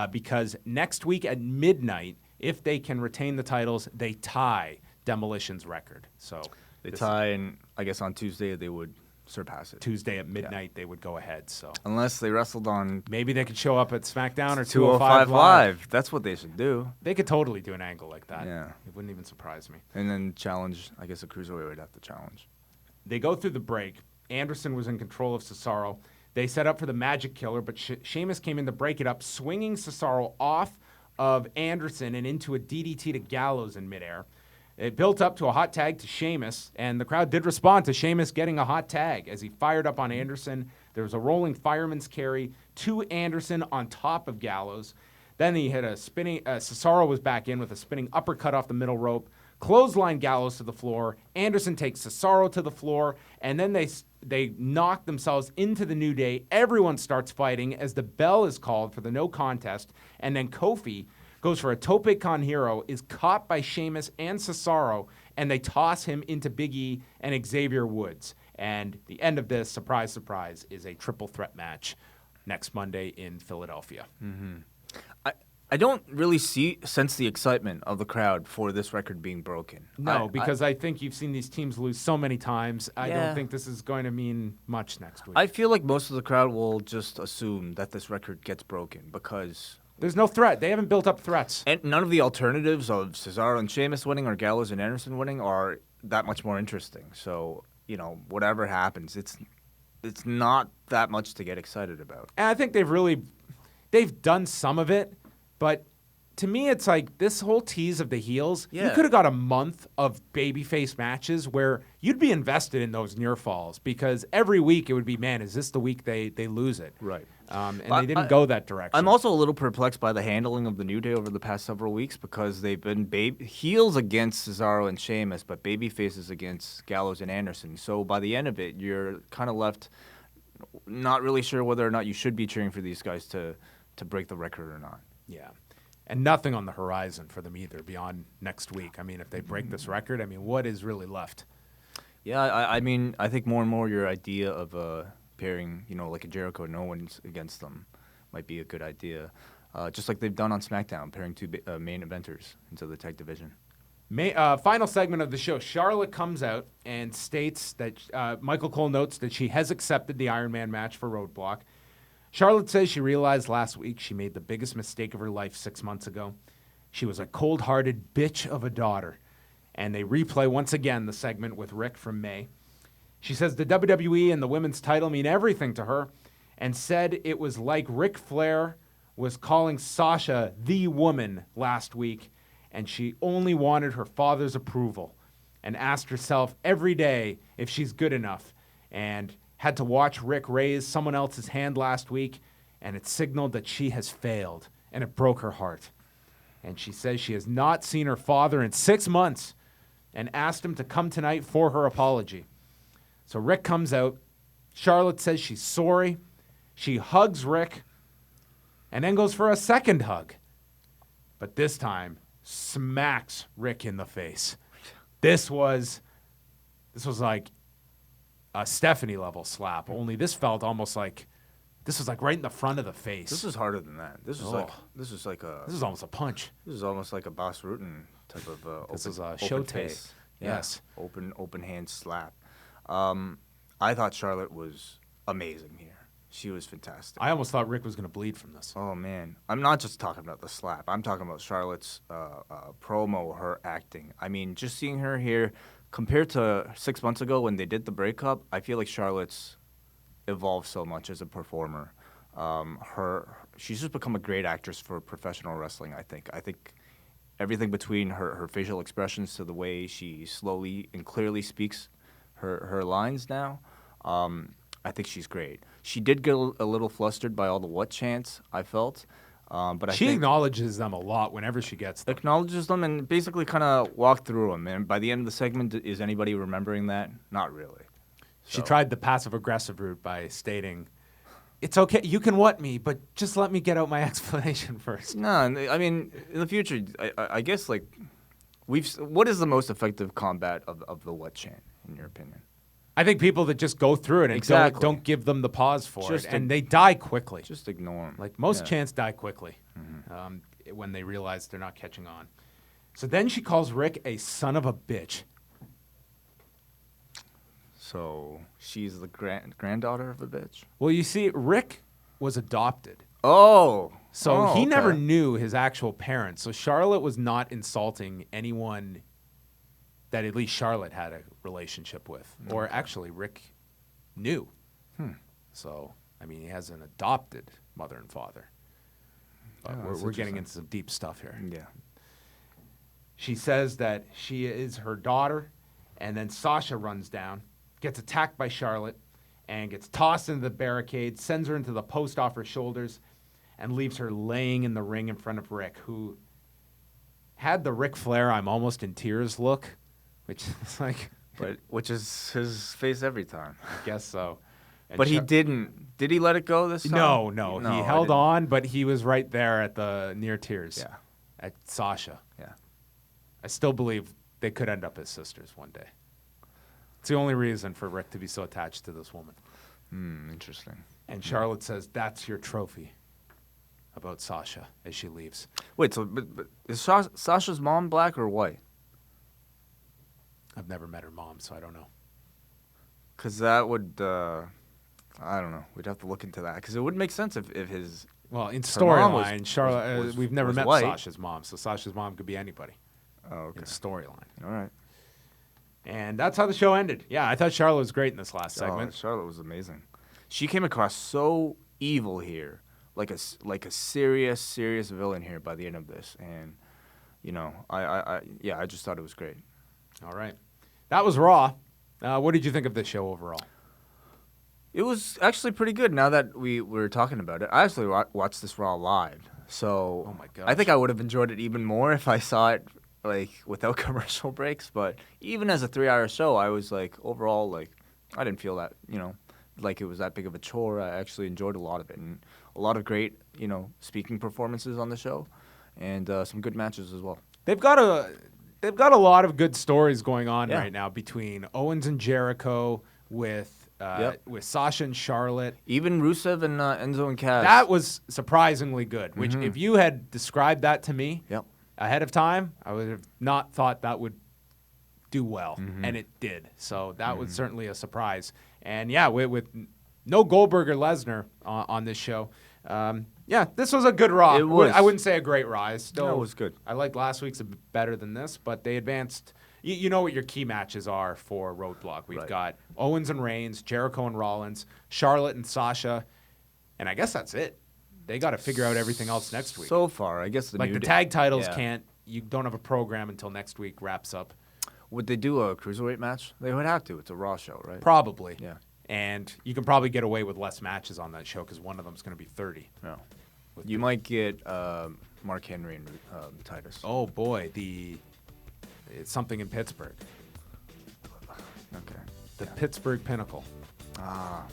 because next week at midnight, if they can retain the titles, they tie Demolition's record. So they tie, and I guess on Tuesday they would surpass it. Tuesday at midnight, they would go ahead. So unless they wrestled on... Maybe they could show up at SmackDown or 205 Live. That's what they should do. They could totally do an angle like that. Yeah. It wouldn't even surprise me. And then challenge, I guess a cruiserweight would have to challenge. They go through the break. Anderson was in control of Cesaro. They set up for the Magic Killer, but Sheamus came in to break it up, swinging Cesaro off of Anderson and into a DDT to Gallows in midair. It built up to a hot tag to Sheamus, and the crowd did respond to Sheamus getting a hot tag as he fired up on Anderson. There was a rolling fireman's carry to Anderson on top of Gallows. Then he hit a spinning, Cesaro was back in with a spinning uppercut off the middle rope, clothesline Gallows to the floor. Anderson takes Cesaro to the floor, and then they knock themselves into the New Day. Everyone starts fighting as the bell is called for the no contest, and then Kofi goes for a Tope Con Hero, is caught by Sheamus and Cesaro, and they toss him into Big E and Xavier Woods. And the end of this, surprise, surprise, is a triple threat match next Monday in Philadelphia. Mm-hmm. I don't really sense the excitement of the crowd for this record being broken. No, because I think you've seen these teams lose so many times. I don't think this is going to mean much next week. I feel like most of the crowd will just assume that this record gets broken because... There's no threat. They haven't built up threats. And none of the alternatives of Cesaro and Sheamus winning or Gallows and Anderson winning are that much more interesting. So, whatever happens, it's not that much to get excited about. And I think they've done some of it, but to me, it's like this whole tease of the heels. Yeah. You could have got a month of babyface matches where you'd be invested in those near falls because every week it would be, man, is this the week they lose it? Right. And they didn't go that direction. I'm also a little perplexed by the handling of the New Day over the past several weeks because they've been heels against Cesaro and Sheamus, but baby faces against Gallows and Anderson. So by the end of it, you're kind of left not really sure whether or not you should be cheering for these guys to break the record or not. Yeah. And nothing on the horizon for them either beyond next week. I mean, if they break this record, I mean, what is really left? Yeah, I mean, I think more and more your idea of pairing, like a Jericho and Owens against them might be a good idea. Just like they've done on SmackDown, pairing two main eventers into the tag division. Final segment of the show. Charlotte comes out and states that Michael Cole notes that she has accepted the Ironman match for Roadblock. Charlotte says she realized last week she made the biggest mistake of her life 6 months ago. She was a cold-hearted bitch of a daughter. And they replay once again the segment with Ric from May. She says the WWE and the women's title mean everything to her and said it was like Ric Flair was calling Sasha the woman last week, and she only wanted her father's approval and asked herself every day if she's good enough, and had to watch Ric raise someone else's hand last week, and it signaled that she has failed, and it broke her heart. And she says she has not seen her father in 6 months and asked him to come tonight for her apology. So Ric comes out. Charlotte says she's sorry. She hugs Ric and then goes for a second hug. But this time smacks Ric in the face. This was like a Stephanie level slap, only this felt almost like this was like right in the front of the face. This is harder than that. This is almost a punch. This is almost like a Bas Rutten type of this is a show face. Yes. Open hand slap. I thought Charlotte was amazing here. She was fantastic. I almost thought Ric was going to bleed from this. Oh, man. I'm not just talking about the slap. I'm talking about Charlotte's promo, her acting. I mean, just seeing her here, compared to 6 months ago when they did the breakup, I feel like Charlotte's evolved so much as a performer. She's just become a great actress for professional wrestling, I think. I think everything between her facial expressions to the way she slowly and clearly speaks her lines now, I think she's great. She did get a little flustered by all the what chants, I felt. But she acknowledges them a lot whenever she gets them. Acknowledges them and basically kind of walked through them. And by the end of the segment, is anybody remembering that? Not really. She tried the passive-aggressive route by stating, it's okay, you can what me, but just let me get out my explanation first. No, I mean, in the future, I guess, like, what is the most effective combat of the what chant, in your opinion? I think people that just go through it and don't give them the pause for it, and they die quickly. Just ignore them. Like, most chants die quickly when they realize they're not catching on. So then she calls Ric a son of a bitch. So she's the granddaughter of a bitch? Well, you see, Ric was adopted. Oh. So he never knew his actual parents. So Charlotte was not insulting anyone that at least Charlotte had a relationship with. Okay. Or actually, Ric knew. So, I mean, he has an adopted mother and father. But we're getting into some deep stuff here. Yeah. She says that she is her daughter, and then Sasha runs down, gets attacked by Charlotte, and gets tossed into the barricade, sends her into the post off her shoulders, and leaves her laying in the ring in front of Ric, who had the Ric Flair I'm almost in tears look, which is like... which is his face every time. I guess so. And but he didn't. Did he let it go this time? No. He held on, but he was right there at the near tears. Yeah. At Sasha. Yeah. I still believe they could end up as sisters one day. It's the only reason for Ric to be so attached to this woman. Interesting. And Charlotte says, that's your trophy about Sasha as she leaves. Wait, so but is Sasha's mom black or white? I've never met her mom, so I don't know. Because that would, I don't know. We'd have to look into that. Because it would make sense if his... Well, in storyline, Charlotte, we've never met white. Sasha's mom, so Sasha's mom could be anybody. Oh, okay. In storyline. All right. And that's how the show ended. Yeah, I thought Charlotte was great in this last segment. Charlotte was amazing. She came across so evil here, like a serious villain here by the end of this. And, I just thought it was great. All right. That was Raw. What did you think of this show overall? It was actually pretty good now that we were talking about it. I actually watched this Raw live. So oh my gosh. I think I would have enjoyed it even more if I saw it like without commercial breaks. But even as a 3-hour show, I was like overall like I didn't feel that like it was that big of a chore. I actually enjoyed a lot of it, and a lot of great, speaking performances on the show, and some good matches as well. They've got a lot of good stories going on right now between Owens and Jericho with Sasha and Charlotte. Even Rusev and Enzo and Cass. That was surprisingly good, which if you had described that to me ahead of time, I would have not thought that would do well, and it did. So that was certainly a surprise. And with no Goldberg or Lesnar on this show, this was a good Raw. It was. I wouldn't say a great Raw. Still, it was good. I liked last week's a bit better than this, but they advanced. You know what your key matches are for Roadblock. We've got Owens and Reigns, Jericho and Rollins, Charlotte and Sasha, and I guess that's it. They got to figure out everything else next week. So far, I guess the tag titles can't. You don't have a program until next week wraps up. Would they do a cruiserweight match? They would have to. It's a Raw show, right? Probably. Yeah. And you can probably get away with less matches on that show because one of them is going to be 30. No. You might get Mark Henry and Titus. Oh, boy. It's something in Pittsburgh. Okay. The Pittsburgh Pinnacle. No, I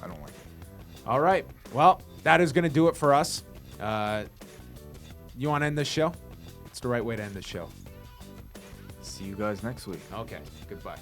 don't like it. All right. Well, that is going to do it for us. You want to end this show? It's the right way to end this show. See you guys next week. Okay. Goodbye.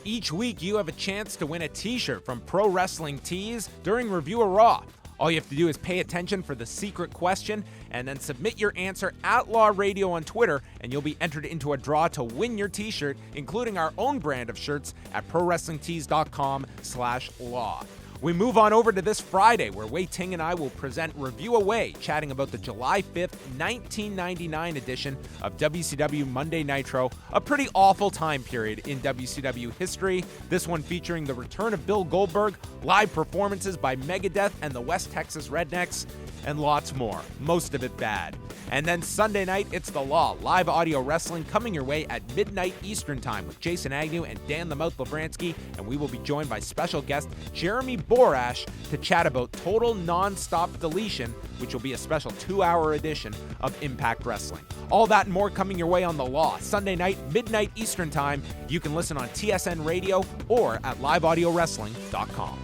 Each week, you have a chance to win a t-shirt from Pro Wrestling Tees during Review-A-Raw. All you have to do is pay attention for the secret question and then submit your answer at Law Radio on Twitter, and you'll be entered into a draw to win your t-shirt, including our own brand of shirts at ProWrestlingTees.com/law. We move on over to this Friday, where Wai Ting and I will present Review-A-Wai, chatting about the July 5th, 1999 edition of WCW Monday Nitro, a pretty awful time period in WCW history. This one featuring the return of Bill Goldberg, live performances by Megadeth and the West Texas Rednecks, and lots more, most of it bad. And then Sunday night, it's The Law, live audio wrestling coming your way at midnight Eastern Time with Jason Agnew and Dan the Mouth Lavransky, and we will be joined by special guest Jeremy Borash to chat about Total Non-Stop Deletion, which will be a special 2-hour edition of Impact Wrestling. All that and more coming your way on The Law, Sunday night, midnight Eastern Time. You can listen on TSN Radio or at liveaudiowrestling.com.